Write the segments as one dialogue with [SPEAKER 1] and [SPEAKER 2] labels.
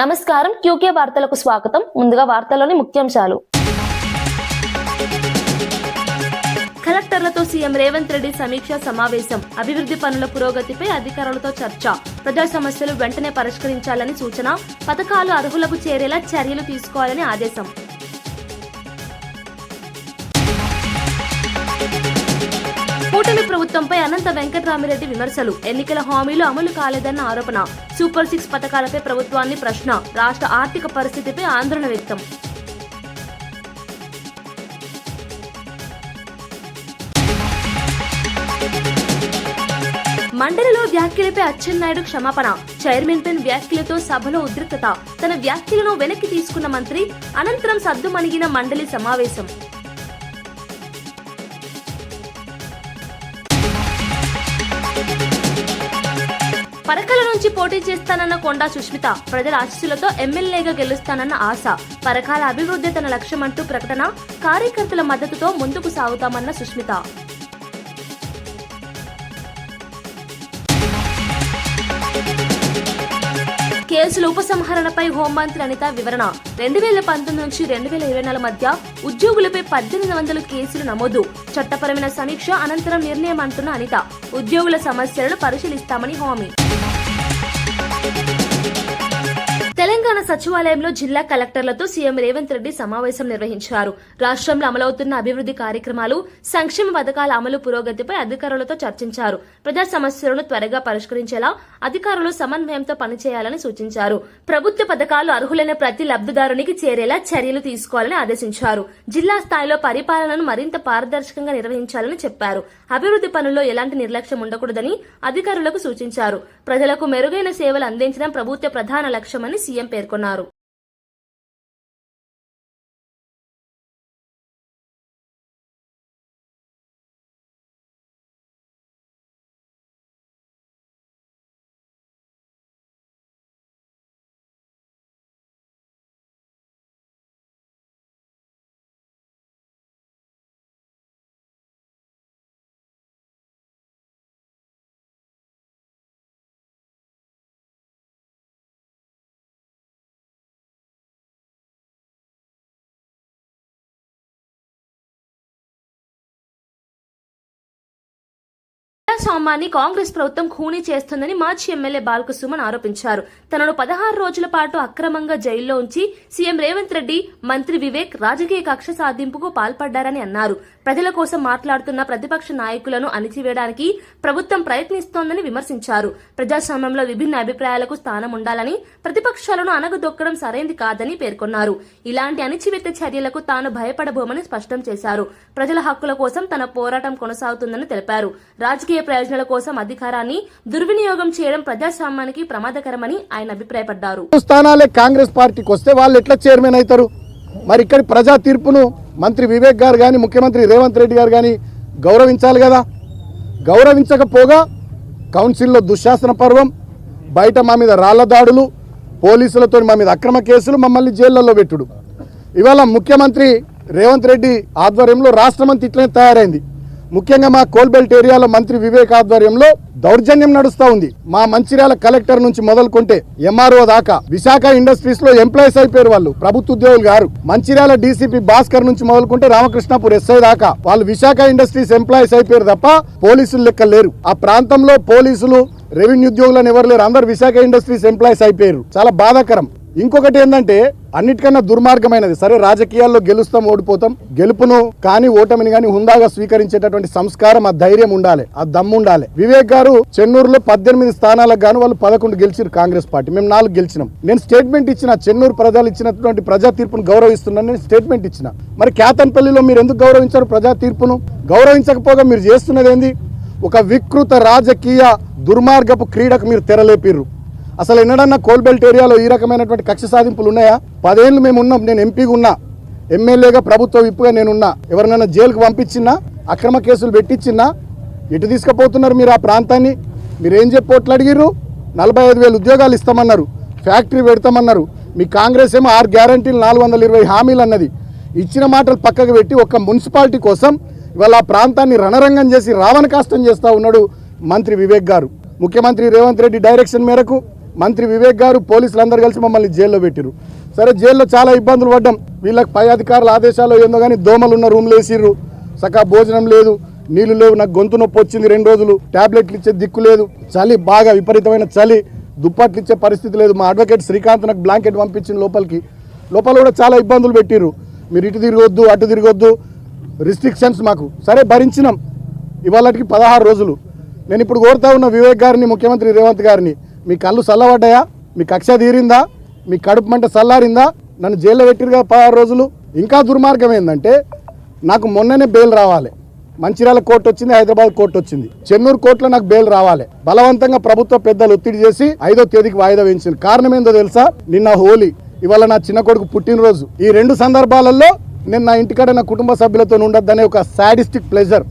[SPEAKER 1] నమస్కారం క్యూకే వార్తలకు స్వాగతం. ముందుగా వార్తల్లోని ముఖ్యాంశాలు. కలెక్టర్లతో సీఎం రేవంత్ రెడ్డి సమీక్షా సమావేశం. అభివృద్ధి పనుల పురోగతిపై అధికారులతో చర్చ. ప్రజా సమస్యలు వెంటనే పరిష్కరించాలని సూచన. పథకాలు అర్హులకు చేరేలా చర్యలు తీసుకోవాలని ఆదేశం. కూటమి ప్రభుత్వంపై అనంత వెంకటరామిరెడ్డి విమర్శలు. ఎన్నికల హామీలు అమలు కాలేదన్న ఆరోపణ. సూపర్ 6 పథకాలపై ప్రభుత్వాన్ని ప్రశ్న. రాష్ట్ర ఆర్థిక పరిస్థితిపై ఆందోళన వ్యక్తం. మండలిలో వ్యాఖ్యలపై అచ్చెన్నాయుడు క్షమాపణ. చైర్మన్ పై వ్యాఖ్యలతో సభలో ఉద్రిక్తత. తన వ్యాఖ్యలను వెనక్కి తీసుకున్న మంత్రి. అనంతరం సద్దుమణిగిన మండలి సమావేశం. పరకాల నుంచి పోటీ చేస్తానన్న కొండా సుష్మిత. ప్రజల ఆశీస్సులతో ఎమ్మెల్యేగా గెలుస్తానన్న ఆశ. పరకాల అభివృద్ధి తన లక్ష్యమంటూ ప్రకటన. కార్యకర్తల మద్దతుతో ముందుకు సాగుతామన్న సుష్మిత. కేసుల ఉపసంహరణపై హోంమంత్రి అనిత వివరణ. 2019 నుంచి 2024 మధ్య ఉద్యోగులపై 1800 కేసులు నమోదు. చట్టపరమైన సమీక్ష అనంతరం నిర్ణయం అంటున్న అనిత. ఉద్యోగుల సమస్యలను పరిశీలిస్తామని హామీ. తెలంగాణ సచివాలయంలో జిల్లా కలెక్టర్లతో సీఎం రేవంత్ రెడ్డి సమావేశం నిర్వహించారు. రాష్ట్రంలో అమలవుతున్న అభివృద్ధి కార్యక్రమాలు, సంక్షేమ పథకాల అమలు పురోగతిపై అధికారులతో చర్చించారు. ప్రజా సమస్యలను త్వరగా పరిష్కరించేలా అధికారులు సమన్వయంతో పనిచేయాలని సూచించారు. ప్రభుత్వ పథకాలు అర్హులైన ప్రతి లబ్ధిదారునికి చేరేలా చర్యలు తీసుకోవాలని ఆదేశించారు. జిల్లా స్థాయిలో పరిపాలనను మరింత పారదర్శకంగా నిర్వహించాలని చెప్పారు. అభివృద్ధి పనుల్లో ఎలాంటి నిర్లక్ష్యం ఉండకూడదని అధికారులకు సూచించారు. ప్రజలకు మెరుగైన సేవలు అందించడం ప్రభుత్వ ప్రధాన లక్ష్యమని సీఎం పేర్కొన్నారు. ప్రజాస్వామ్యాన్ని కాంగ్రెస్ ప్రభుత్వం ఖూనీ చేస్తుందని మాజీ ఎమ్మెల్యే బాల్కసుమన్ ఆరోపించారు. తనను 16 రోజుల పాటు అక్రమంగా జైల్లో ఉంచి సీఎం రేవంత్ రెడ్డి, మంత్రి వివేక్ రాజకీయ కక్ష సాధింపుకు పాల్పడ్డారని అన్నారు. ప్రజల కోసం మాట్లాడుతున్న ప్రతిపక్ష నాయకులను అణిచివేయడానికి ప్రభుత్వం ప్రయత్నిస్తోందని విమర్శించారు. ప్రజాస్వామ్యంలో విభిన్న అభిప్రాయాలకు స్థానం ఉండాలని, ప్రతిపక్షాలను అణగదొక్కడం సరైంది కాదని పేర్కొన్నారు. ఇలాంటి అణిచివేత చర్యలకు తాను భయపడబోమని స్పష్టం చేశారు. ప్రజల హక్కుల కోసం తన పోరాటం కొనసాగుతుందని తెలిపారు. రాజకీయ ప్రయోజనాల కోసం అధికారాన్ని దుర్వినియోగం చేయడం ప్రజాస్వామ్యానికి ప్రమాదకరమని ఆయన అభిప్రాయపడ్డారు.
[SPEAKER 2] స్థానాలే కాంగ్రెస్ పార్టీకి వస్తే వాళ్ళు ఎట్లా చైర్మన్ అవుతారు? మరి ఇక్కడి ప్రజా తీర్పును మంత్రి వివేక్ గారు కానీ, ముఖ్యమంత్రి రేవంత్ రెడ్డి గారు కానీ గౌరవించాలి కదా. గౌరవించకపోగా కౌన్సిల్లో దుశ్శాసన పర్వం, బయట మా మీద రాళ్ల దాడులు, పోలీసులతో మా మీద అక్రమ కేసులు, మమ్మల్ని జైళ్లలో పెట్టుడు. ఇవాళ ముఖ్యమంత్రి రేవంత్ రెడ్డి ఆధ్వర్యంలో రాష్ట్రమంతా ఇట్లనే తయారైంది. ముఖ్యంగా మా కోల్బెల్ట్ ఏరియాలో మంత్రి వివేక్ ఆధ్వర్యంలో దౌర్జన్యం నడుస్తూ ఉంది. మా మంచిర్యాల కలెక్టర్ నుంచి మొదలుకుంటే ఎంఆర్ఓ దాకా విశాఖ ఇండస్ట్రీస్ లో ఎంప్లాయీస్ అయిపోయారు వాళ్ళు, ప్రభుత్వ ఉద్యోగులు గారు. మంచిర్యాల డీసీపీ భాస్కర్ నుంచి మొదలుకుంటే రామకృష్ణపూర్ ఎస్ఐ దాకా వాళ్ళు విశాఖ ఇండస్ట్రీస్ ఎంప్లాయీస్ అయిపోయారు తప్ప పోలీసులు లెక్క లేరు. ఆ ప్రాంతంలో పోలీసులు, రెవెన్యూ ఉద్యోగులను ఎవరు లేరు, అందరు విశాఖ ఇండస్ట్రీస్ ఎంప్లాయీస్ అయిపోయారు. చాలా బాధాకరం. ఇంకొకటి ఏంటంటే అన్నిటికన్నా దుర్మార్గమైనది, సరే రాజకీయాల్లో గెలుస్తాం ఓడిపోతాం, గెలుపును కానీ ఓటమిని కానీ హుందాగా స్వీకరించేటటువంటి సంస్కారం, ఆ ధైర్యం ఉండాలి, ఆ దమ్ము ఉండాలి. వివేక్ గారు చెన్నూరులో 18 స్థానాలకు గాను వాళ్ళు 11 గెలిచారు కాంగ్రెస్ పార్టీ, మేము 4 గెలిచినాం. నేను స్టేట్మెంట్ ఇచ్చిన, చెన్నూరు ప్రజలు ఇచ్చినటువంటి ప్రజా తీర్పును గౌరవిస్తున్నాను నేను స్టేట్మెంట్ ఇచ్చిన. మరి కేతన్పల్లిలో మీరు ఎందుకు గౌరవించారు ప్రజా తీర్పును? గౌరవించకపోగా మీరు చేస్తున్నది ఏంది? ఒక వికృత రాజకీయ దుర్మార్గపు క్రీడకు మీరు తెరలేపిర్రు. అసలు ఎన్నడన్నా కోల్బెల్ట్ ఏరియాలో ఈ రకమైనటువంటి కక్ష సాధింపులు ఉన్నాయా? 10 ఏళ్ళు మేము ఉన్నాం. నేను ఎంపీగా ఉన్నా, ఎమ్మెల్యేగా, ప్రభుత్వ విప్పుగా నేనున్నా. ఎవరినైనా జైలుకు పంపించినా, అక్రమ కేసులు పెట్టించినా, ఎటు తీసుకుపోతున్నారు మీరు ఆ ప్రాంతాన్ని? మీరేం చెప్పోట్లు అడిగిర్రు? 45,000 ఉద్యోగాలు ఇస్తామన్నారు, ఫ్యాక్టరీ పెడతామన్నారు. మీ కాంగ్రెస్ ఏమో 6 గ్యారంటీలు 420 హామీలు అన్నది. ఇచ్చిన మాటలు పక్కకు పెట్టి ఒక్క మున్సిపాలిటీ కోసం ఇవాళ ఆ ప్రాంతాన్ని రణరంగం చేసి రావణ కాష్టం చేస్తూ ఉన్నాడు మంత్రి వివేక్ గారు. ముఖ్యమంత్రి రేవంత్ రెడ్డి డైరెక్షన్ మేరకు మంత్రి వివేక్ గారు పోలీసులందరూ కలిసి మమ్మల్ని జైల్లో పెట్టిరు. సరే జైల్లో చాలా ఇబ్బందులు పడ్డాం. వీళ్ళకి పై అధికారుల ఆదేశాలు ఏందో కానీ దోమలు ఉన్న రూమ్లు వేసిర్రు, సకా భోజనం లేదు, నీళ్లు లేవు, నాకు గొంతు నొప్పి వచ్చింది 2 రోజులు, టాబ్లెట్లు ఇచ్చే దిక్కు లేదు, చలి బాగా విపరీతమైన చలి, దుప్పట్లు ఇచ్చే పరిస్థితి లేదు. మా అడ్వకేట్ శ్రీకాంత్ నాకు బ్లాంకెట్ పంపించింది లోపల కూడా చాలా ఇబ్బందులు పెట్టిర్రు. మీరు ఇటు తిరగొద్దు అటు తిరగొద్దు, రిస్ట్రిక్షన్స్ మాకు. సరే భరించినాం. ఇవాళకి 16 రోజులు. నేను ఇప్పుడు కోరుతా ఉన్న వివేక్ గారిని, ముఖ్యమంత్రి రేవంత్ గారిని, మీ కళ్ళు చల్లబడ్డాయా, మీ కక్ష తీరిందా, మీ కడుపు మంట చల్లారిందా? నన్ను జైల్లో పెట్టిరుగా 16 రోజులు. ఇంకా దుర్మార్గం ఏంటంటే నాకు మొన్ననే బెయిల్ రావాలి. మంచిర్యాల కోర్టు వచ్చింది, హైదరాబాద్ కోర్టు వచ్చింది, చెన్నూరు కోర్టులో నాకు బెయిల్ రావాలి. బలవంతంగా ప్రభుత్వ పెద్దలు ఒత్తిడి చేసి 5వ తేదీకి వాయిదా వేయించింది. కారణం ఏందో తెలుసా? నిన్న హోలీ, ఇవాళ నా చిన్న కొడుకు పుట్టినరోజు. ఈ 2 సందర్భాలలో నేను నా ఇంటికాడ నా కుటుంబ సభ్యులతో ఉండొద్దనే ఒక సాడిస్టిక్ ప్లెజర్.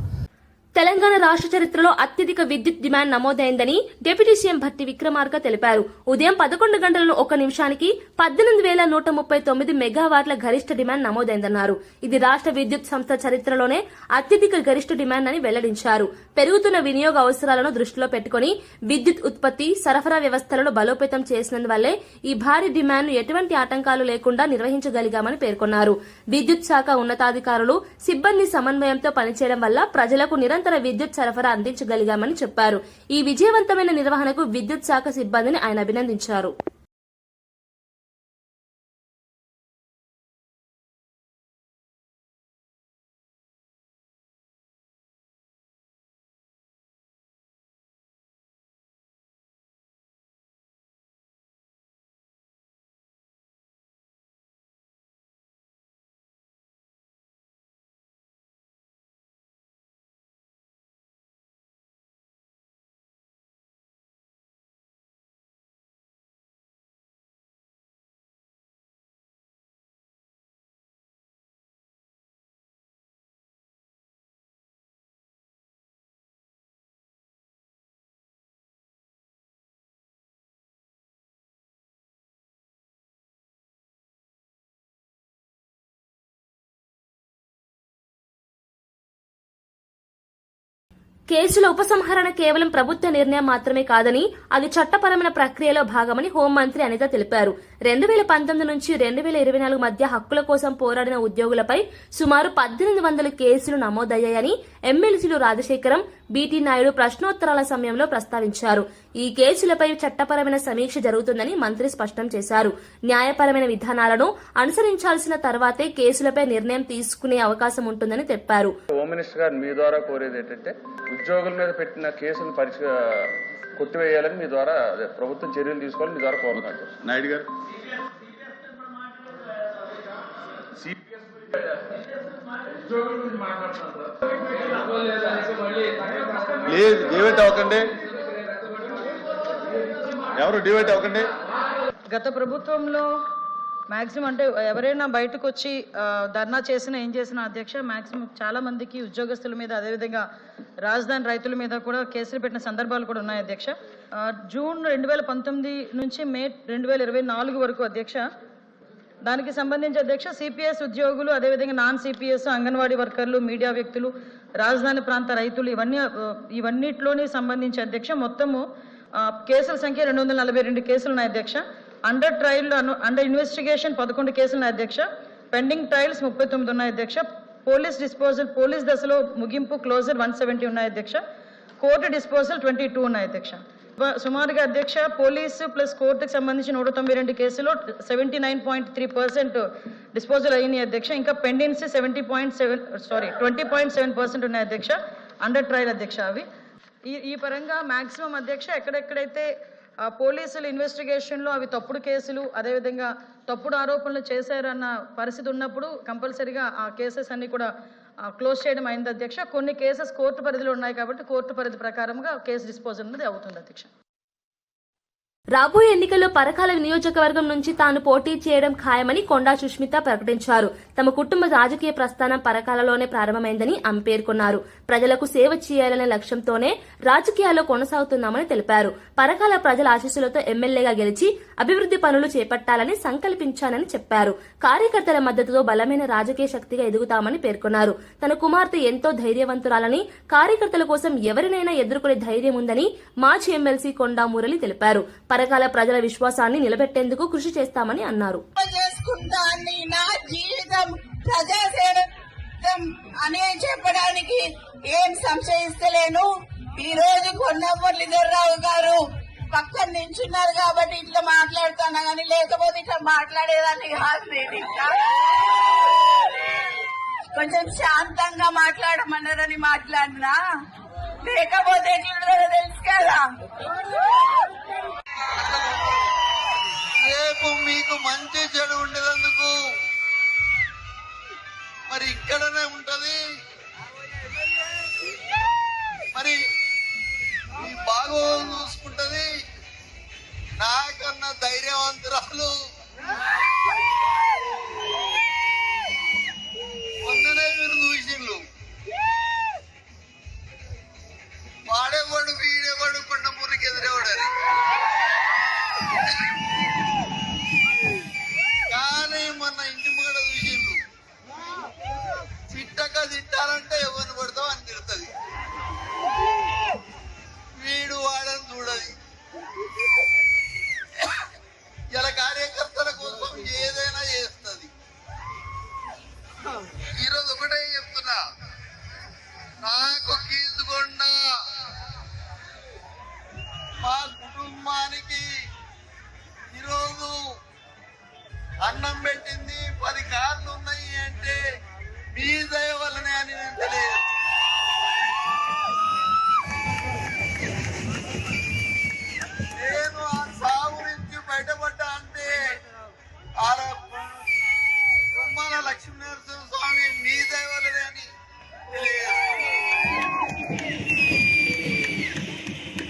[SPEAKER 1] తెలంగాణ రాష్ట్ర చరిత్రలో అత్యధిక విద్యుత్ డిమాండ్ నమోదైందని డిప్యూటీ సీఎం భట్టి విక్రమార్క తెలిపారు. ఉదయం 11 గంటల 1 నిమిషానికి 18,139 మెగావాట్ల గరిష్ట డిమాండ్ నమోదైందన్నారు. ఇది రాష్ట్ర విద్యుత్ సంస్థ చరిత్రలోనే అత్యధిక గరిష్ట డిమాండ్ అని వెల్లడించారు. పెరుగుతున్న వినియోగ అవసరాలను దృష్టిలో పెట్టుకుని విద్యుత్ ఉత్పత్తి, సరఫరా వ్యవస్థలను బలోపేతం చేసినందువల్లే ఈ భారీ డిమాండ్ను ఎటువంటి ఆటంకాలు లేకుండా నిర్వహించగలిగామని పేర్కొన్నారు. విద్యుత్ శాఖ ఉన్నతాధికారులు, సిబ్బంది సమన్వయంతో పనిచేయడం వల్ల ప్రజలకు నిరంతర విద్యుత్ సరఫరా అందించగలిగామని చెప్పారు. ఈ విజయవంతమైన నిర్వహణకు విద్యుత్ శాఖ సిబ్బందిని ఆయన అభినందించారు. కేసుల ఉపసంహరణ కేవలం ప్రభుత్వ నిర్ణయం మాత్రమే కాదని అది చట్టపరమైన ప్రక్రియలో భాగమని హోంమంత్రి అనిత తెలిపారు. 2019 నుంచి 2024 మధ్య హక్కుల కోసం పోరాడిన ఉద్యోగులపై సుమారు 1800 కేసులు నమోదయ్యాయని ఎమ్మెల్సీలు రాజశేఖరం, బీటీ నాయుడు ప్రశ్నోత్తరాల సమయంలో ప్రస్తావించారు. ఈ కేసులపై చట్టపరమైన సమీక్ష జరుగుతుందని మంత్రి స్పష్టం చేశారు. న్యాయపరమైన విధానాలను అనుసరించాల్సిన తర్వాతే కేసులపై నిర్ణయం తీసుకునే అవకాశం ఉంటుందని చెప్పారు.
[SPEAKER 3] హోమ్ మినిస్టర్ గారు మీ ద్వారా కోరేది ఏంటంటే ఉద్యోగుల మీద పెట్టిన కేసును కొట్టివేయాలని మీ ద్వారా ప్రభుత్వం చర్యలు తీసుకోవాలని మీ ద్వారా కోరుతున్నారు.
[SPEAKER 4] నాయుడు గారు లేదు, డివైట్ అవ్వకండి, ఎవరు డివైట్ అవ్వకండి.
[SPEAKER 5] గత ప్రభుత్వంలో మాక్సిమం అంటే ఎవరైనా బయటకు వచ్చి ధర్నా చేసినా ఏం చేసినా అధ్యక్ష మాక్సిమం చాలా మందికి ఉద్యోగస్తుల మీద అదేవిధంగా రాజధాని రైతుల మీద కూడా కేసులు పెట్టిన సందర్భాలు కూడా ఉన్నాయి అధ్యక్ష. జూన్ 2019 నుంచి మే 2024 వరకు అధ్యక్ష దానికి సంబంధించి అధ్యక్ష సిపిఎస్ ఉద్యోగులు అదేవిధంగా నాన్ సిపిఎస్, అంగన్వాడీ వర్కర్లు, మీడియా వ్యక్తులు, రాజధాని ప్రాంత రైతులు ఇవన్నిటిలోని సంబంధించి అధ్యక్ష మొత్తము కేసుల సంఖ్య 242 కేసులు ఉన్నాయి అధ్యక్ష. అండర్ ట్రయల్ అండర్ ఇన్వెస్టిగేషన్ 11 కేసులు ఉన్నాయి అధ్యక్ష. పెండింగ్ ట్రయల్స్ 39 ఉన్నాయి అధ్యక్ష. పోలీస్ డిస్పోజల్ పోలీస్ దశలో ముగింపు క్లోజర్ 170 ఉన్నాయి అధ్యక్ష. కోర్టు డిస్పోజల్ 22 ఉన్నాయి అధ్యక్ష. సుమారుగా అధ్యక్ష పోలీసు ప్లస్ కోర్టుకు సంబంధించి 192 కేసులో 79.3% డిస్పోజల్ అయినాయి అధ్యక్ష. ఇంకా పెండెన్సీ 20.7% ఉన్నాయి అధ్యక్ష అండర్ ట్రయల్ అధ్యక్ష. అవి ఈ పరంగా మాక్సిమం అధ్యక్ష ఎక్కడెక్కడైతే పోలీసులు ఇన్వెస్టిగేషన్లో అవి తప్పుడు కేసులు అదేవిధంగా తప్పుడు ఆరోపణలు చేశారన్న పరిస్థితి ఉన్నప్పుడు కంపల్సరీగా ఆ కేసెస్ అన్ని కూడా క్లోజ్ చేయడం అయింది అధ్యక్ష. కొన్ని కేసెస్ కోర్టు పరిధిలో ఉన్నాయి కాబట్టి కోర్టు పరిధి ప్రకారంగా కేసు డిస్పోజల్ అనేది అవుతుంది అధ్యక్ష.
[SPEAKER 1] రాబోయే ఎన్నికల్లో పరకాల నియోజకవర్గం నుంచి తాను పోటీ చేయడం ఖాయమని కొండా సుష్మిత ప్రకటించారు. తమ కుటుంబ రాజకీయ ప్రస్థానం పరకాలలోనే ప్రారంభమైందని ఆమె పేర్కొన్నారు. ప్రజలకు సేవ చేయాలనే లక్ష్యంతోనే రాజకీయాల్లో కొనసాగుతున్నామని తెలిపారు. పరకాల ప్రజల ఆశీస్సులతో ఎమ్మెల్యేగా గెలిచి అభివృద్ధి పనులు చేపట్టాలని సంకల్పించానని చెప్పారు. కార్యకర్తల మద్దతుతో బలమైన రాజకీయ శక్తిగా ఎదుగుతామని పేర్కొన్నారు. తన కుమార్తె ఎంతో ధైర్యవంతురాలని, కార్యకర్తల కోసం ఎవరినైనా ఎదుర్కొనే ధైర్యం ఉందని మాజీ ఎమ్మెల్సీ కొండా మురళి తెలిపారు. పరకాల ప్రజల విశ్వాసాన్ని నిలబెట్టేందుకు కృషి చేస్తామని అన్నారు.
[SPEAKER 6] చేసుకుంటాన్ని నా జీవితం ప్రజాసేవ అనే చెప్పడానికి ఏం సంశయిస్తలేను. ఈ రోజు కొన్న మురళీధర్రావు గారు పక్కన నించున్నారు కాబట్టి ఇట్లా మాట్లాడుతున్నా కానీ లేకపోతే ఇట్లా మాట్లాడేదాన్ని కాదు. నేను ఇంకా కొంచెం శాంతంగా మాట్లాడమన్నారని మాట్లాడినా, లేకపోతే ఎట్లుంటుందో తెలుసు కదా.
[SPEAKER 7] రేపు మీకు మంచి చెడు ఉండేందుకు మరి ఇక్కడనే ఉంటది. మరి మీ బాగోగులు చూసుకుంటది. నాకన్నా ధైర్యవంతురాలు మొన్ననే మీరు చూసిండ్రు. వాడేవాడు వీడేవాడు కొండ మురికి ఎదురేవాడని, కానీ మొన్న ఇంటి ముంగడ చూసిండ్రు. చిట్టక తిట్టాలంటే ఎవరిని పడతావు అని తిడుతుంది. వీడు వాడని చూడది. ఇలా కార్యకర్తల కోసం ఏదైనా చేస్తుంది. ఈరోజు ఒకటే చెప్తున్నా, నాకు కీసుకొండ మా కుటుంబానికి ఈరోజు అన్నం పెట్టింది 10 కార్లు ఉన్నాయి అంటే మీ దయ వల్లనే అని నేను తెలియదు. నేను ఆ సాగు నుంచి బయటపడ్డా అంటే బొమ్మల లక్ష్మీనరసింహ స్వామి మీ దయ వల్లనే అని తెలియదు.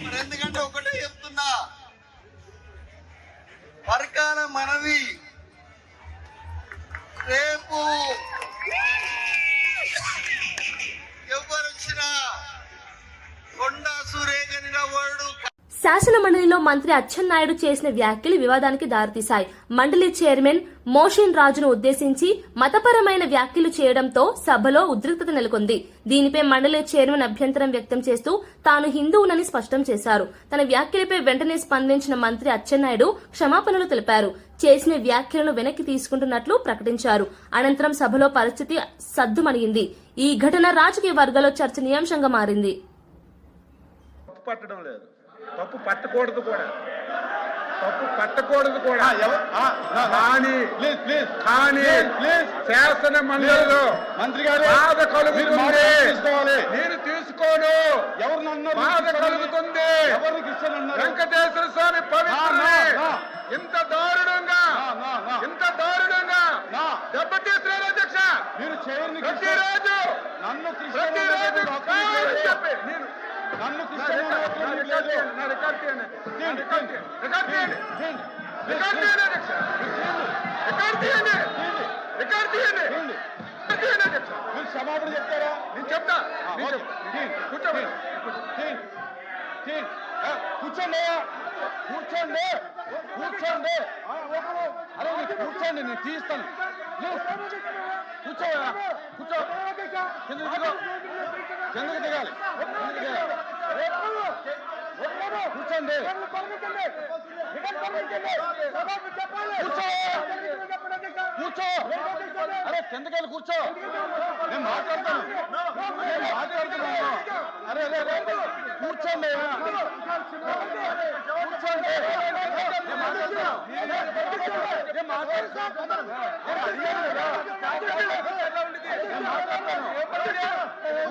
[SPEAKER 7] మరి ఎందుకంటే ఒకటే చెప్తున్నా, పరకాల మనది. రేపు ఎవరు వచ్చినా కొండా సురేఖని వాడు.
[SPEAKER 1] శాసన మండలిలో మంత్రి అచ్చెన్నాయుడు చేసిన వ్యాఖ్యలు వివాదానికి దారితీశాయి. మండలి చైర్మన్ మోషన్ రాజును ఉద్దేశించి మతపరమైన వ్యాఖ్యలు చేయడంతో సభలో ఉద్రిక్తత నెలకొంది. దీనిపై మండలి చైర్మన్ అభ్యంతరం వ్యక్తం చేస్తూ తాను హిందువునని స్పష్టం చేశారు. తన వ్యాఖ్యలపై వెంటనే స్పందించిన మంత్రి అచ్చెన్నాయుడు క్షమాపణలు తెలిపారు. చేసిన వ్యాఖ్యలను వెనక్కి తీసుకుంటున్నట్లు ప్రకటించారు. అనంతరం సభలో పరిస్థితి సద్దుమణిగింది. ఈ ఘటన రాజకీయ వర్గాల్లో చర్చనీయాంశంగా మారింది.
[SPEAKER 8] పట్టడం లేదు, తప్పు పట్టకూడదు కూడా, తప్పు పట్టకూడదు కూడా. కానీ శాసన మండలిలో మంత్రి గారు బాధ కలుగుతుంది. నేను తీసుకోను. బాధ కలుగుతుంది. వెంకటేశ్వర స్వామి పవిత్రమే ఇంత దారుణంగా దెబ్బతీస్తున్నారు అధ్యక్ష. ప్రతిరోజు చెప్పి నన్ను క్షమాపణ చెప్తారా? నేను చెప్తా. కూర్చోండి, కూర్చోండి, కూర్చోండి. అరే కూర్చోండి, నేను తీస్తాను. కూర్చో, కూర్చో. కిందకి దిగాలి. కూర్చోండి, కూర్చో. అరే కిందకెళ్ళి కూర్చో. నేను మాట్లాడతాను. అరే కూర్చోండి,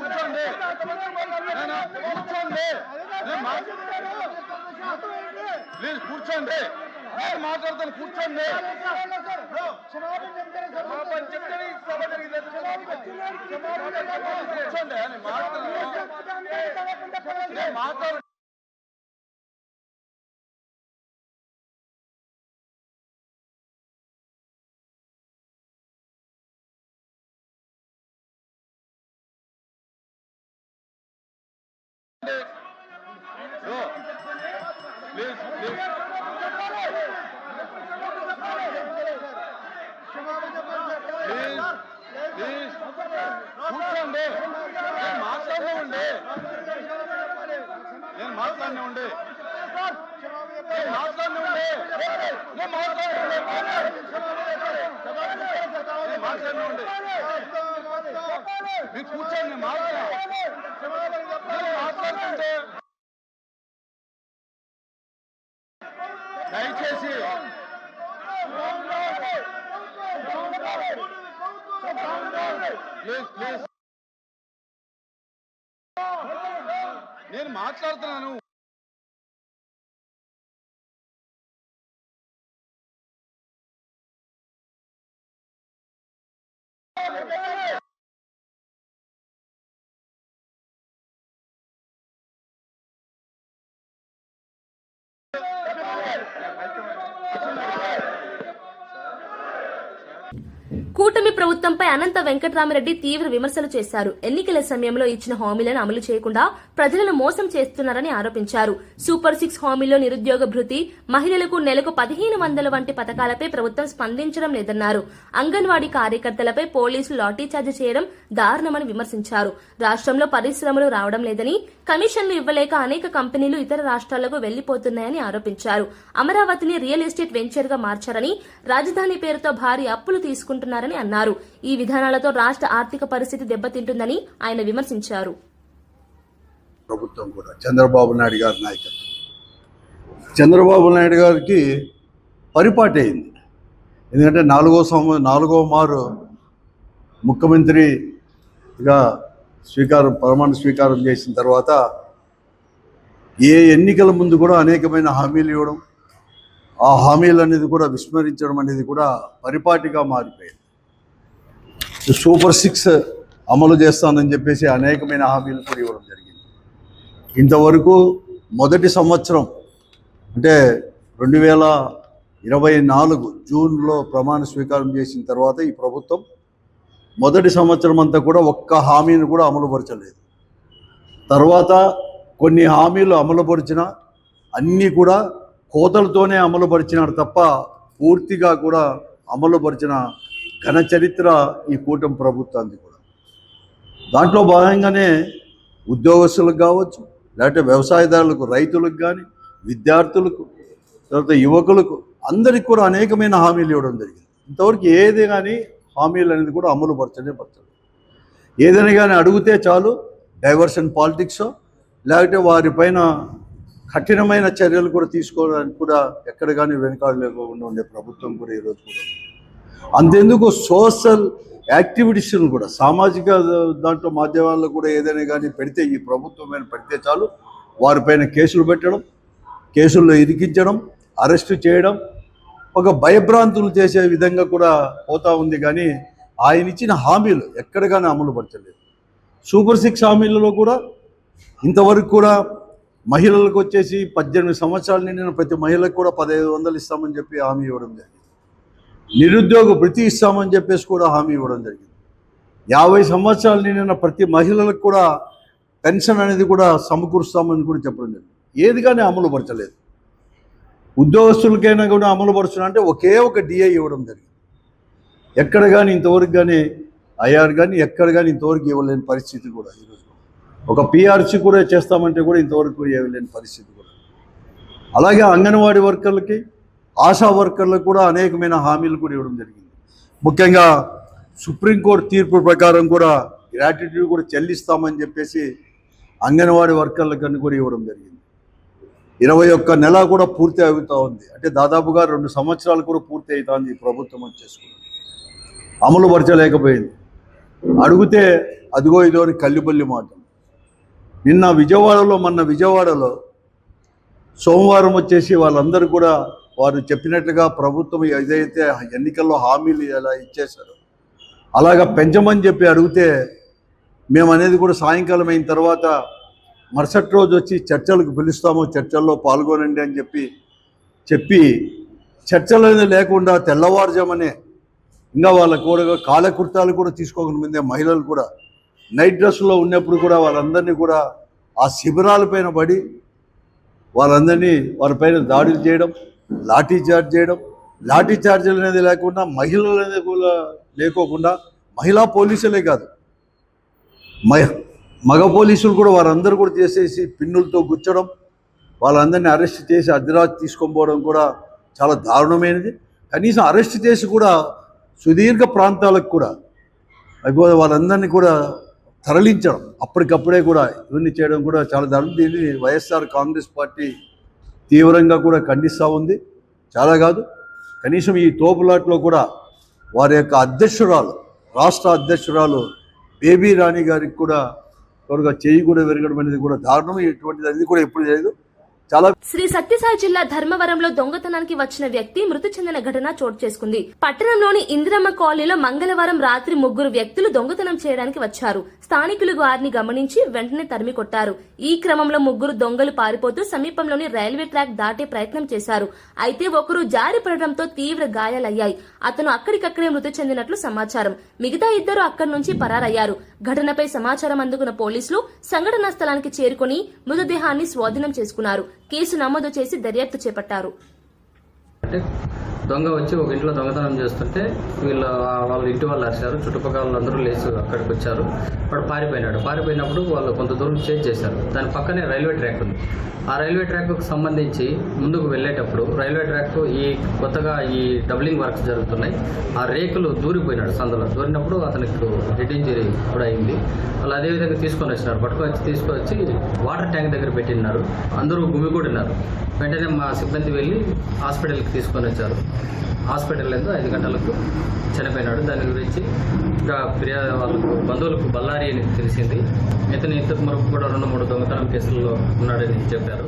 [SPEAKER 8] కూర్చోండి. కూర్చోండి, ప్లీజ్ కూర్చోండి. నేను మాట్లాడతాను. కూర్చోండి. కూర్చోండి, మాట్లాడు. కూర్చోండి, నేను మాట్లాడినా ఉండే. కూర్చోండి మాట్లాడుతుంటే దయచేసి ప్లీజ్ నేను మాట్లాడుతున్నాను.
[SPEAKER 1] కూటమి ప్రభుత్వంపై అనంత వెంకట్రామిరెడ్డి తీవ్ర విమర్శలు చేశారు. ఎన్నికల సమయంలో ఇచ్చిన హామీలను అమలు చేయకుండా ప్రజలను మోసం చేస్తున్నారని ఆరోపించారు. సూపర్ 6 హామీల్లో నిరుద్యోగ భృతి, మహిళలకు నెలకు 1500 వంటి పథకాలపై ప్రభుత్వం స్పందించడం లేదన్నారు. అంగన్వాడీ కార్యకర్తలపై పోలీసులు లాఠీచార్జి చేయడం దారుణమని విమర్శించారు. రాష్ట్రంలో పరిశ్రమలు రావడం లేదని, కమిషన్లు ఇవ్వలేక అనేక కంపెనీలు ఇతర రాష్ట్రాలకు వెళ్లిపోతున్నాయని ఆరోపించారు. అమరావతిని రియల్ ఎస్టేట్ వెంచర్ గా మార్చారని, రాజధాని పేరుతో భారీ అప్పులు తీసుకుంటున్నారని అన్నారు. ఈ విధానాలతో రాష్ట్ర ఆర్థిక పరిస్థితి దెబ్బతింటుందని ఆయన విమర్శించారు.
[SPEAKER 9] ప్రభుత్వం కూడా చంద్రబాబు నాయుడు గారి నాయకత్వం, చంద్రబాబు నాయుడు గారికి పరిపాటి అయింది. ఎందుకంటే నాలుగో మారు ముఖ్యమంత్రిగా ప్రమాణ స్వీకారం చేసిన తర్వాత ఏ ఎన్నికల ముందు కూడా అనేకమైన హామీలు ఇవ్వడం, ఆ హామీలు అనేది కూడా విస్మరించడం అనేది కూడా పరిపాటిగా మారిపోయింది. సూపర్ 6 అమలు చేస్తానని చెప్పేసి అనేకమైన హామీలు కూడా ఇవ్వడం జరిగింది. ఇంతవరకు మొదటి సంవత్సరం అంటే 2024 జూన్లో ప్రమాణ స్వీకారం చేసిన తర్వాత ఈ ప్రభుత్వం మొదటి సంవత్సరం అంతా కూడా ఒక్క హామీని కూడా అమలుపరచలేదు. తర్వాత కొన్ని హామీలు అమలుపరిచిన అన్నీ కూడా కోతలతోనే అమలుపరిచినారు తప్ప పూర్తిగా కూడా అమలుపరిచిన ఘన చరిత్ర ఈ కూటమి ప్రభుత్వానికి కూడా. దాంట్లో భాగంగానే ఉద్యోగస్తులకు కావచ్చు, లేకపోతే వ్యవసాయదారులకు, రైతులకు కానీ, విద్యార్థులకు, తర్వాత యువకులకు అందరికీ కూడా అనేకమైన హామీలు ఇవ్వడం జరిగింది. ఇంతవరకు ఏది కానీ హామీలు అనేది కూడా అమలు పరచలేదు. ఏదైనా కానీ అడిగితే చాలు డైవర్షన్ పాలిటిక్స్, లేకపోతే వారిపైన కఠినమైన చర్యలు కూడా తీసుకోవడానికి కూడా ఎక్కడ కానీ వెనుకాడు లేకుండా ఉండే ప్రభుత్వం కూడా ఈరోజు కూడా. అంతెందుకు సోషల్ యాక్టివిటీస్ను కూడా సామాజిక దాంట్లో మాధ్యమాల్లో కూడా ఏదైనా కానీ పెడితే, ఈ ప్రభుత్వమైన పెడితే చాలు వారిపైన కేసులు పెట్టడం, కేసుల్లో ఇరికించడం, అరెస్టు చేయడం, ఒక భయభ్రాంతులు చేసే విధంగా కూడా పోతా ఉంది. కానీ ఆయన ఇచ్చిన హామీలు ఎక్కడ కానీ అమలు పరచలేదు. సూపర్ 6 హామీలలో కూడా ఇంతవరకు కూడా మహిళలకు వచ్చేసి 18 సంవత్సరాలు నిండిన ప్రతి మహిళకు కూడా 1500 ఇస్తామని చెప్పి హామీ ఇవ్వడం జరిగింది. నిరుద్యోగ భృతి ఇస్తామని చెప్పేసి కూడా హామీ ఇవ్వడం జరిగింది. 50 సంవత్సరాలు నిండిన ప్రతి మహిళలకు కూడా పెన్షన్ అనేది కూడా సమకూరుస్తామని కూడా చెప్పడం జరిగింది. ఏది కానీ అమలు పరచలేదు. ఉద్యోగస్తులకైనా కూడా అమలు పరుస్తున్నా అంటే ఒకే ఒక డిఐ ఇవ్వడం జరిగింది. ఎక్కడ కానీ ఇంతవరకు కానీ ఐఆర్ కానీ ఎక్కడ కానీ ఇంతవరకు ఇవ్వలేని పరిస్థితి కూడా ఈరోజు. ఒక పిఆర్సీ కూడా చేస్తామంటే కూడా ఇంతవరకు ఇవ్వలేని పరిస్థితి కూడా. అలాగే అంగన్వాడీ వర్కర్లకి, ఆశా వర్కర్లకు కూడా అనేకమైన హామీలు కూడా ఇవ్వడం జరిగింది. ముఖ్యంగా సుప్రీంకోర్టు తీర్పు ప్రకారం కూడా గ్రాట్యుటీ కూడా చెల్లిస్తామని చెప్పేసి అంగన్వాడీ వర్కర్లకని కూడా ఇవ్వడం జరిగింది. 21 నెల కూడా పూర్తి అవుతూ ఉంది. అంటే దాదాపుగా 2 సంవత్సరాలు కూడా పూర్తి అవుతుంది ఈ ప్రభుత్వం వచ్చేసుకుని. అమలు పరచలేకపోయింది. అడిగితే అదిగో ఇదో అని కల్లిపల్లి మాటలు. మొన్న విజయవాడలో సోమవారం వచ్చేసి వాళ్ళందరూ కూడా వారు చెప్పినట్లుగా ప్రభుత్వం ఏదైతే ఎన్నికల్లో హామీలు ఎలా ఇచ్చేశారో అలాగా పెంచమని చెప్పి అడిగితే మేము అనేది కూడా సాయంకాలం అయిన తర్వాత మరుసటి రోజు వచ్చి చర్చలకు పిలుస్తాము, చర్చల్లో పాల్గొనండి అని చెప్పి చర్చలు అనేది లేకుండా తెల్లవారుజామనే ఇంకా వాళ్ళ కూడా కాలకృత్యాలు కూడా తీసుకోకుండా ముందే మహిళలు కూడా నైట్ డ్రెస్లో ఉన్నప్పుడు కూడా వాళ్ళందరినీ కూడా ఆ శిబిరాలపైన పడి వాళ్ళందరినీ వారిపైన దాడులు చేయడం, లాఠీ చార్జీలు అనేది లేకుండా, మహిళలు అనేది కూడా లేకోకుండా, మహిళా పోలీసులే కాదు మగ పోలీసులు కూడా వారందరూ కూడా చేసేసి పిన్నులతో గుచ్చడం, వాళ్ళందరినీ అరెస్ట్ చేసి అర్ధరాత్రి తీసుకొని పోవడం కూడా చాలా దారుణమైనది. కనీసం అరెస్ట్ చేసి కూడా సుదీర్ఘ ప్రాంతాలకు కూడా అయిపోయి వాళ్ళందరినీ కూడా తరలించడం, అప్పటికప్పుడే కూడా ఇవన్నీ చేయడం కూడా చాలా దారుణం. దీన్ని వైఎస్ఆర్ కాంగ్రెస్ పార్టీ తీవ్రంగా కూడా ఖండిస్తూ ఉంది. చాలా కాదు, కనీసం ఈ తోపులాట్లో కూడా వారి యొక్క అధ్యక్షురాలు, రాష్ట్ర అధ్యక్షురాలు బేబీ రాణి గారికి కూడా త్వరగా చేయి కూడా విరగడం అనేది కూడా దారుణం. ఇటువంటిది అది కూడా ఎప్పుడు చేయదు. చాలా
[SPEAKER 1] శ్రీ సత్యసాయి జిల్లా ధర్మవరంలో దొంగతనానికి వచ్చిన వ్యక్తి మృతి చెందిన ఘటన చోటు చేసుకుంది. పట్టణంలోని ఇందిరమ్మ కాలనీలో మంగళవారం రాత్రి 3 వ్యక్తులు దొంగతనం చేయడానికి వచ్చారు. స్థానికులు వారిని గమనించి వెంటనే తరిమి కొట్టారు. ఈ క్రమంలో 3 దొంగలు పారిపోతూ సమీపంలోని రైల్వే ట్రాక్ దాటే ప్రయత్నం చేశారు. అయితే ఒకరు జారి పడడంతో తీవ్ర గాయాలయ్యాయి. అతను అక్కడికక్కడే మృతి చెందినట్లు సమాచారం. మిగతా 2 అక్కడి నుంచి పరారయ్యారు. ఘటనపై సమాచారం అందుకున్న పోలీసులు సంఘటనా స్థలానికి చేరుకుని మృతదేహాన్ని స్వాధీనం చేసుకున్నారు. కేసు నమోదు చేసి దర్యాప్తు చేపట్టారు.
[SPEAKER 10] అంటే దొంగ వచ్చి ఒక ఇంట్లో దొంగతనం చేస్తుంటే వాళ్ళ ఇంటి వాళ్ళు అరిచారు. చుట్టుపక్కల వాళ్ళందరూ లేచి అక్కడికి వచ్చారు. వాడు పారిపోయినప్పుడు వాళ్ళు కొంత దూరం చేంజ్ చేశారు. దాని పక్కనే రైల్వే ట్రాక్ ఉంది. ఆ రైల్వే ట్రాక్కు సంబంధించి ముందుకు వెళ్ళేటప్పుడు రైల్వే ట్రాక్ కొత్తగా ఈ డబ్లింగ్ వర్క్స్ జరుగుతున్నాయి. ఆ రేకులు దూరిపోయినాడు. సందులో దూరినప్పుడు అతనికి హెడ్ ఇంజరీ కూడా అయింది. వాళ్ళు అదేవిధంగా తీసుకొచ్చి వాటర్ ట్యాంక్ దగ్గర పెట్టినారు. అందరూ గుమిగూడినారు. వెంటనే మా సిబ్బంది వెళ్ళి హాస్పిటల్కి తీసుకొని వచ్చారు. హాస్పిటల్ 5 గంటలకు చనిపోయినాడు. దాని గురించి ఇంకా ఫిర్యాదు వాళ్ళకు బంధువులకు బళ్ళారి అని తెలిసింది. ఇతను ఇంతకు మరొక కూడా 2-3 దొంగతనం కేసుల్లో ఉన్నాడని చెప్పారు.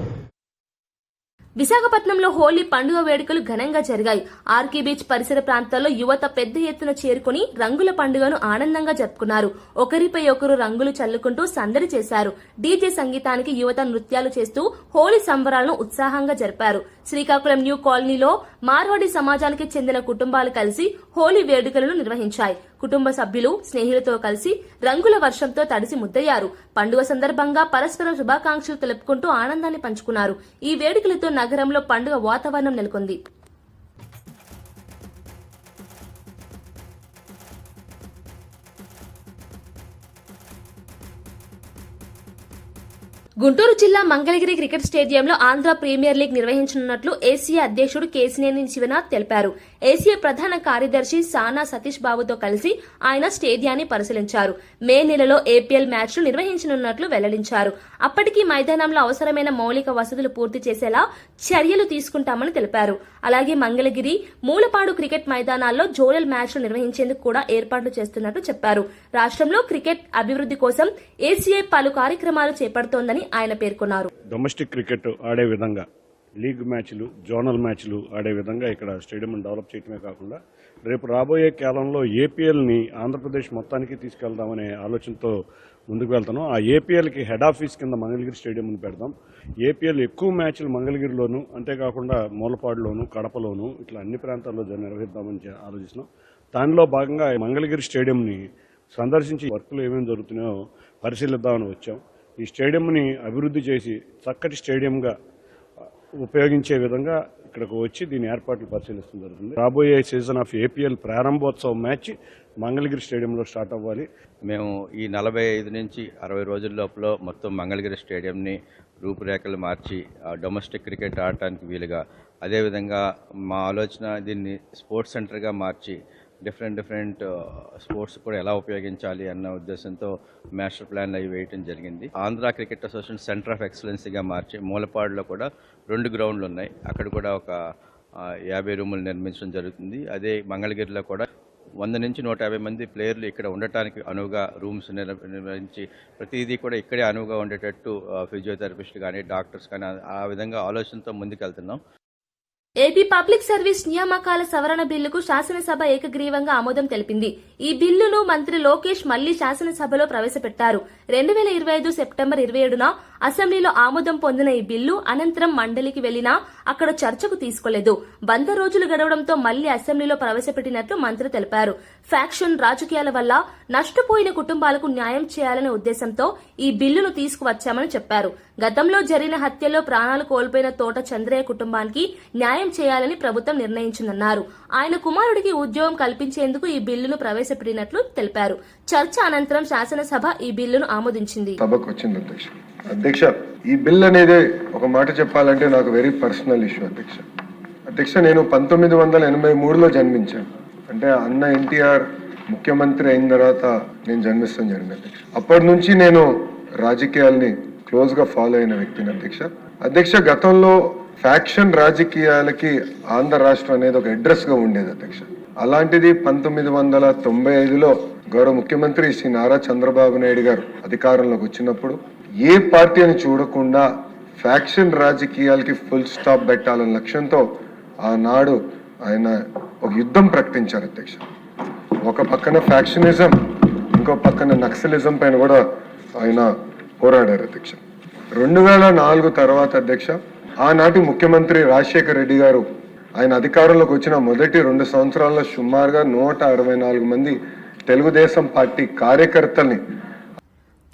[SPEAKER 1] విశాఖపట్నంలో హోలీ పండుగ వేడుకలు ఘనంగా జరిగాయి. ఆర్కే బీచ్ పరిసర ప్రాంతాల్లో యువత పెద్ద ఎత్తున చేరుకుని రంగుల పండుగను ఆనందంగా జరుపుకున్నారు. ఒకరిపై ఒకరు రంగులు చల్లుకుంటూ సందడి చేశారు. డీజే సంగీతానికి యువత నృత్యాలు చేస్తూ హోలీ సంబరాలను ఉత్సాహంగా జరిపారు. శ్రీకాకుళం న్యూ కాలనీలో మార్వాడి సమాజానికి చెందిన కుటుంబాలు కలిసి హోలీ వేడుకలను నిర్వహించాయి. కుటుంబ సభ్యులు స్నేహితులతో కలిసి రంగుల వర్షంతో తడిసి ముద్దయ్యారు. పండుగ సందర్భంగా పరస్పరం శుభాకాంక్షలు తెలుపుకుంటూ ఆనందాన్ని పంచుకున్నారు. ఈ వేడుకలతో నగరంలో పండుగ వాతావరణం నెలకొంది. గుంటూరు జిల్లా మంగళగిరి క్రికెట్ స్టేడియంలో ఆంధ్ర ప్రీమియర్ లీగ్ నిర్వహించనున్నట్లు ఏసీఏ అధ్యక్షుడు కేశినేని శివనాథ్ తెలిపారు. ఏసీఏ ప్రధాన కార్యదర్శి సానా సతీష్ బాబుతో కలిసి ఆయన స్టేడియాన్ని పరిశీలించారు. మే నెలలో ఏపీఎల్ మ్యాచ్లు నిర్వహించనున్నట్లు వెల్లడించారు. అప్పటికి మైదానంలో అవసరమైన మౌలిక వసతులు పూర్తి చేసేలా చర్యలు తీసుకుంటామని తెలిపారు. అలాగే మంగళగిరి, మూలపాడు క్రికెట్ మైదానాల్లో జోనల్ మ్యాచ్లు నిర్వహించేందుకు కూడా ఏర్పాట్లు చేస్తున్నట్లు చెప్పారు. రాష్ట్రంలో క్రికెట్ అభివృద్ధి కోసం ఏసీఏ పలు కార్యక్రమాలు చేపడుతోందని ఆయన పేర్కొన్నారు.
[SPEAKER 11] డొమెస్టిక్ క్రికెట్ ఆడే విధంగా, లీగ్ మ్యాచ్లు, జోనల్ మ్యాచ్లు ఆడే విధంగా ఇక్కడ స్టేడియం డెవలప్ చేయడమే కాకుండా రేపు రాబోయే కాలంలో ఏపీఎల్ని ఆంధ్రప్రదేశ్ మొత్తానికి తీసుకెళ్దామనే ఆలోచనతో ముందుకు వెళ్తున్నాం. ఆ ఏపీఎల్కి హెడ్ ఆఫీస్ కింద మంగళగిరి స్టేడియంని పెడదాం. ఏపీఎల్ ఎక్కువ మ్యాచ్లు మంగళగిరిలోను, అంతేకాకుండా మూలపాడులోను, కడపలోను ఇట్లా అన్ని ప్రాంతాల్లో నిర్వహిద్దామని ఆలోచిస్తున్నాం. దానిలో భాగంగా మంగళగిరి స్టేడియంని సందర్శించి వర్కులు ఏమేమి జరుగుతున్నాయో పరిశీలిద్దామని వచ్చాం. ఈ స్టేడియంని అభివృద్ధి చేసి చక్కటి స్టేడియంగా ఉపయోగించే విధంగా ఇక్కడికి వచ్చి దీని ఏర్పాట్లు పరిశీలిస్తూ జరుగుతుంది. రాబోయే సీజన్ ఆఫ్ ఏపీఎల్ ప్రారంభోత్సవం మ్యాచ్ మంగళగిరి స్టేడియంలో స్టార్ట్ అవ్వాలి.
[SPEAKER 12] మేము ఈ 45 నుంచి 60 రోజుల లోపల మొత్తం మంగళగిరి స్టేడియంని రూపురేఖలు మార్చి డొమెస్టిక్ క్రికెట్ ఆడటానికి వీలుగా, అదేవిధంగా మా ఆలోచన దీన్ని స్పోర్ట్స్ సెంటర్గా మార్చి డిఫరెంట్ స్పోర్ట్స్ కూడా ఎలా ఉపయోగించాలి అన్న ఉద్దేశంతో మాస్టర్ ప్లాన్లు అవి వేయటం జరిగింది. Andhra cricket association centre of ఎక్సలెన్సీగా మార్చి మూలపాడులో కూడా 2 గ్రౌండ్లు ఉన్నాయి. అక్కడ కూడా ఒక 50 రూములు నిర్మించడం జరుగుతుంది. అదే మంగళగిరిలో కూడా 100 నుంచి 150 మంది ప్లేయర్లు ఇక్కడ ఉండటానికి అనువుగా రూమ్స్ నిర్వహించి ప్రతిదీ కూడా ఇక్కడే అనువుగా ఉండేటట్టు ఫిజియోథెరపిస్ట్ కానీ డాక్టర్స్ కానీ ఆ విధంగా ఆలోచనతో ముందుకెళ్తున్నాం.
[SPEAKER 1] ఏపీ పబ్లిక్ సర్వీస్ నియామకాల సవరణ బిల్లుకు శాసనసభ ఏకగ్రీవంగా ఆమోదం తెలిపింది. ఈ బిల్లును మంత్రి లోకేష్ మళ్లీ శాసనసభలో ప్రవేశపెట్టారు. 2025 సెప్టెంబర్ 27న అసెంబ్లీలో ఆమోదం పొందిన ఈ బిల్లు అనంతరం మండలికి వెళ్లినా అక్కడ చర్చకు తీసుకోలేదు. 100 రోజులు గడవడంతో మళ్లీ అసెంబ్లీలో ప్రవేశపెట్టినట్లు మంత్రి తెలిపారు. ఫ్యాక్షన్ రాజకీయాల వల్ల నష్టపోయిన కుటుంబాలకు న్యాయం చేయాలనే ఉద్దేశంతో ఈ బిల్లును తీసుకువచ్చామని చెప్పారు. గతంలో జరిగిన హత్యలో ప్రాణాలు కోల్పోయిన తోట చంద్రయ్య కుటుంబానికి న్యాయం చేయాలని ప్రభుత్వం నిర్ణయించిందన్నారు. ఆయన కుమారుడికి ఉద్యోగం కల్పించేందుకు ఈ బిల్లును ప్రవేశపెట్టినట్లు తెలిపారు. చర్చ అనంతరం శాసనసభ ఈ బిల్లును ఆమోదించింది.
[SPEAKER 13] అధ్యక్ష, ఈ బిల్ అనేది ఒక మాట చెప్పాలంటే నాకు వెరీ పర్సనల్ ఇష్యూ అధ్యక్ష. నేను 1983లో జన్మించాను. అంటే అన్న ఎన్టీఆర్ ముఖ్యమంత్రి అయిన తర్వాత నేను జన్మిస్తాను జరిగింది అధ్యక్ష. అప్పటి నుంచి నేను రాజకీయాల్ని క్లోజ్ గా ఫాలో అయిన వ్యక్తిని అధ్యక్ష. గతంలో ఫ్యాక్షన్ రాజకీయాలకి ఆంధ్ర రాష్ట్రం అనేది ఒక అడ్రస్ గా ఉండేది అధ్యక్ష. అలాంటిది 1995లో గౌరవ ముఖ్యమంత్రి శ్రీ నారా చంద్రబాబు నాయుడు గారు అధికారంలోకి వచ్చినప్పుడు ఏ పార్టీ అని చూడకుండా ఫ్యాక్షన్ రాజకీయాలకి ఫుల్ స్టాప్ పెట్టాలన్న లక్ష్యంతో ఆనాడు ఆయన ఒక యుద్ధం ప్రకటించారు అధ్యక్ష. ఒక పక్కన ఫ్యాక్షనిజం, ఇంకో పక్కన నక్సలిజం పైన కూడా ఆయన పోరాడారు అధ్యక్ష. 2004 తర్వాత అధ్యక్ష, ఆనాటి ముఖ్యమంత్రి రాజశేఖర్ రెడ్డి గారు ఆయన అధికారంలోకి వచ్చిన మొదటి 2 సంవత్సరాల్లో సుమారుగా 164 మంది తెలుగుదేశం పార్టీ కార్యకర్తల్ని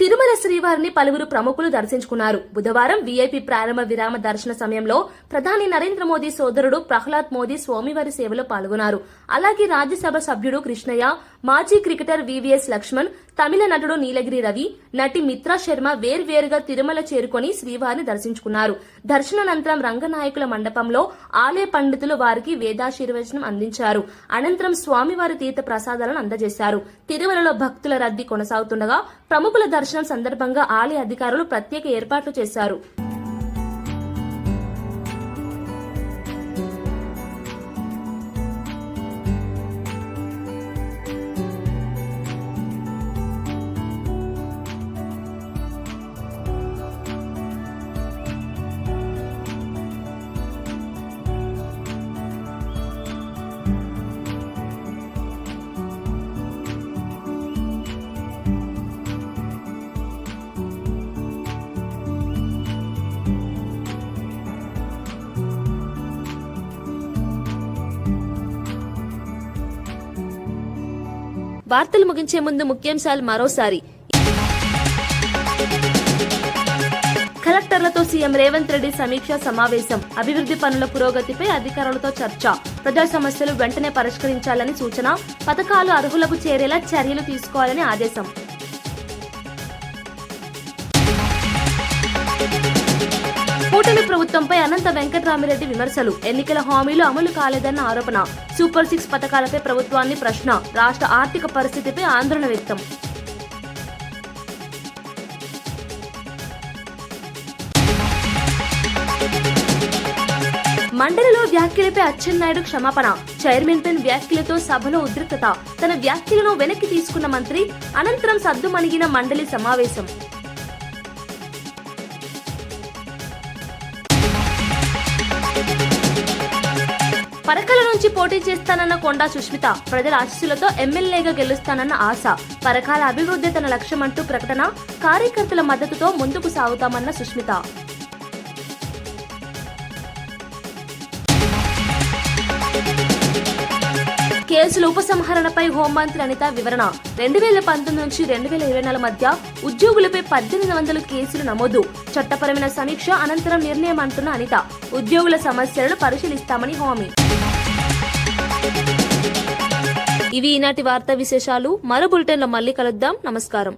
[SPEAKER 1] తిరుమల శ్రీవారిని పలువురు ప్రముఖులు దర్శించుకున్నారు. బుధవారం వీఐపీ ప్రారంభ విరామ దర్శన సమయంలో ప్రధాని నరేంద్ర మోదీ సోదరుడు ప్రహ్లాద్ మోదీ స్వామివారి సేవలో పాల్గొన్నారు. అలాగే రాజ్యసభ సభ్యుడు కృష్ణయ్య, మాజీ క్రికెటర్ వివిఎస్ లక్ష్మణ్, తమిళ నటుడు నీలగిరి రవి, నటి మిత్రా శర్మ వేర్వేరుగా తిరుమల చేరుకుని శ్రీవారిని దర్శించుకున్నారు. దర్శనానంతరం రంగనాయకుల మండపంలో ఆలయ పండితులు వారికి వేదాశీర్వచనం అందించారు. అనంతరం స్వామివారి తీర్థ ప్రసాదాలను అందజేశారు. తిరుమలలో భక్తుల రద్దీ కొనసాగుతుండగా ప్రముఖుల దర్శనం సందర్భంగా ఆలయ అధికారులు ప్రత్యేక ఏర్పాట్లు చేశారు. వార్తలు ముగించే ముందు ముఖ్యాంశాలు మరోసారి. కలెక్టర్లతో సీఎం రేవంత్ రెడ్డి సమీక్షా సమావేశం. అభివృద్ధి పనుల పురోగతిపై అధికారులతో చర్చ. ప్రజా సమస్యలు వెంటనే పరిష్కరించాలని సూచన. పథకాలు అర్హులకు చేరేలా చర్యలు తీసుకోవాలని ఆదేశం. కూటమి ప్రభుత్వంపై అనంత వెంకటరామిరెడ్డి విమర్శలు. ఎన్నికల హామీలు అమలు కాలేదన్న ఆరోపణ. సూపర్ 6 పథకాలపై ప్రభుత్వాన్ని ప్రశ్న. రాష్ట్ర ఆర్థిక పరిస్థితిపై ఆందోళన వ్యక్తం. మండలిలో వ్యాఖ్యలపై అచ్చెన్నాయుడు క్షమాపణ. చైర్మన్ పై వ్యాఖ్యలతో సభలో ఉద్రిక్తత. తన వ్యాఖ్యలను వెనక్కి తీసుకున్న మంత్రి. అనంతరం సద్దుమణిగిన మండలి సమావేశం. పరకాల నుంచి పోటీ చేస్తానన్న కొండా సుష్మిత. ప్రజల ఆశీస్సులతో ఎమ్మెల్యేగా గెలుస్తానన్న ఆశ. పరకాల అభివృద్ధి తన లక్ష్యమంటూ ప్రకటన. కార్యకర్తల మద్దతుతో ముందుకు సాగుతామన్న సుష్మిత. కేసుల ఉపసంహరణపై హోంమంత్రి అనిత వివరణ. 2019 నుంచి 2024 మధ్య ఉద్యోగులపై 1800 కేసులు నమోదు. చట్టపరమైన సమీక్ష అనంతరం నిర్ణయం అంటున్న అనిత. ఉద్యోగుల సమస్యలను పరిశీలిస్తామని హామీ. ఇవి ఈనాటి వార్తా విశేషాలు. మరో బులెటిన్లో మళ్ళీ కలుద్దాం. నమస్కారం.